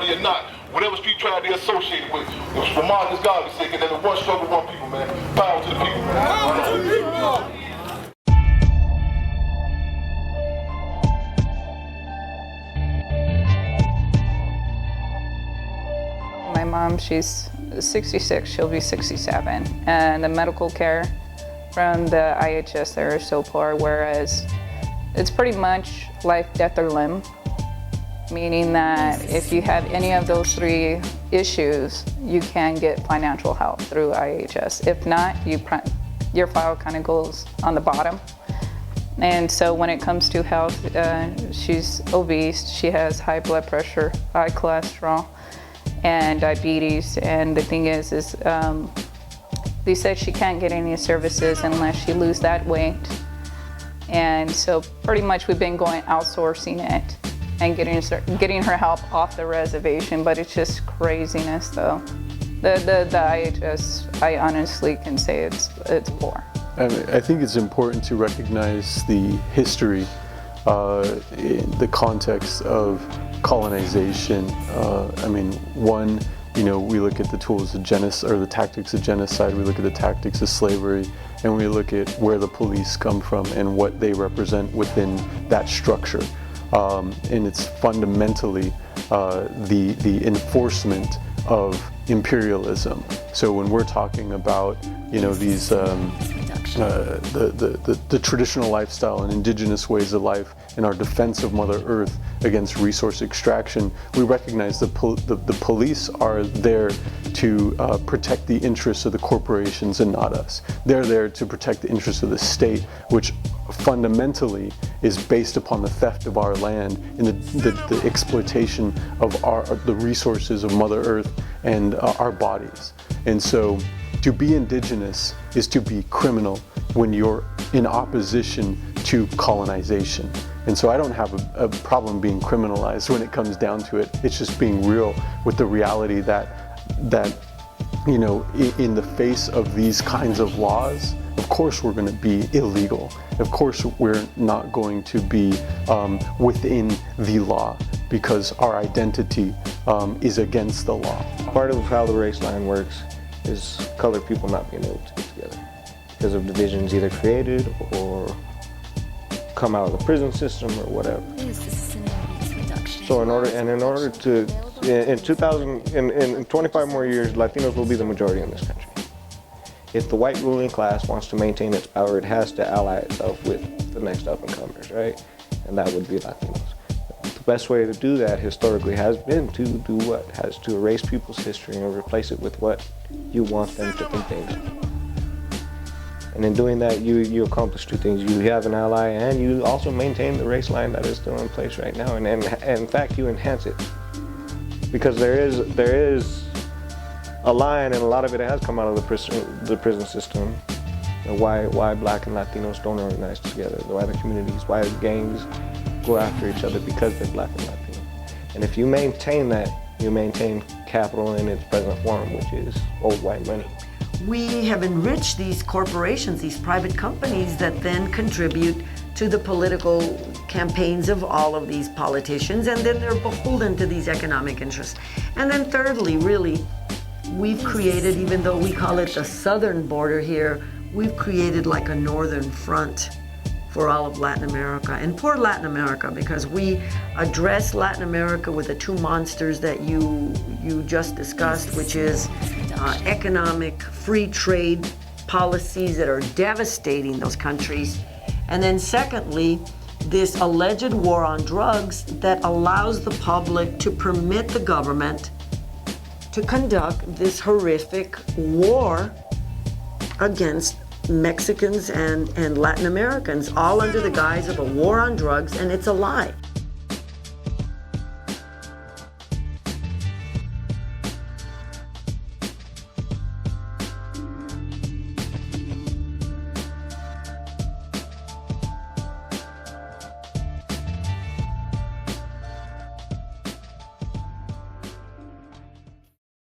money or not. Whatever street tribe they're associated with. Vermont is God's sake, and then the one struggle, one people, man. Power to the people, man. Power to the people. My mom, she's 66, she'll be 67, and the medical care from the IHS there is so poor, whereas it's pretty much life, death, or limb, meaning that if you have any of those three issues, you can get financial help through IHS. If not, your file kind of goes on the bottom. And so when it comes to health, she's obese, she has high blood pressure, high cholesterol, and diabetes. And the thing is they said she can't get any services unless she loses that weight. And so pretty much we've been outsourcing it and getting her help off the reservation, but it's just craziness though. The IHS, I honestly can say it's poor. I think it's important to recognize the history, in the context of colonization. We look at the tools of genocide, or the tactics of genocide, we look at the tactics of slavery, and we look at where the police come from and what they represent within that structure. And it's fundamentally the enforcement of imperialism. So when we're talking about, these the traditional lifestyle and indigenous ways of life and our defense of Mother Earth against resource extraction, we recognize the police are there to protect the interests of the corporations and not us. They're there to protect the interests of the state, which fundamentally is based upon the theft of our land and the exploitation of the resources of Mother Earth and our bodies. And so to be indigenous is to be criminal when you're in opposition to colonization. And so I don't have a problem being criminalized when it comes down to it. It's just being real with the reality that in the face of these kinds of laws, of course we're going to be illegal. Of course we're not going to be within the law because our identity is against the law. Part of how the race line works is colored people not being able to get together because of divisions either created or come out of the prison system or whatever. So in order to, in 25 more years, Latinos will be the majority in this country. If the white ruling class wants to maintain its power, it has to ally itself with the next up-and-comers, right? And that would be Latinos. The best way to do that historically has been to do what? Has to erase people's history and replace it with what you want them to think they know. And in doing that, you accomplish two things. You have an ally and you also maintain the race line that is still in place right now. And in fact, you enhance it. Because there is a line, and a lot of it has come out of the prison system. Why Black and Latinos don't organize together, why the communities, why gangs go after each other because they're Black and Latino. And if you maintain that, you maintain capital in its present form, which is old white money. We have enriched these corporations, these private companies that then contribute to the political campaigns of all of these politicians, and then they're beholden to these economic interests. And then thirdly, really, we've created, even though we call it the southern border here, we've created like a northern front for all of Latin America. And poor Latin America, because we address Latin America with the two monsters that you just discussed, which is economic free trade policies that are devastating those countries. And then secondly, this alleged war on drugs that allows the public to permit the government to conduct this horrific war against Mexicans and Latin Americans, all under the guise of a war on drugs, and it's a lie.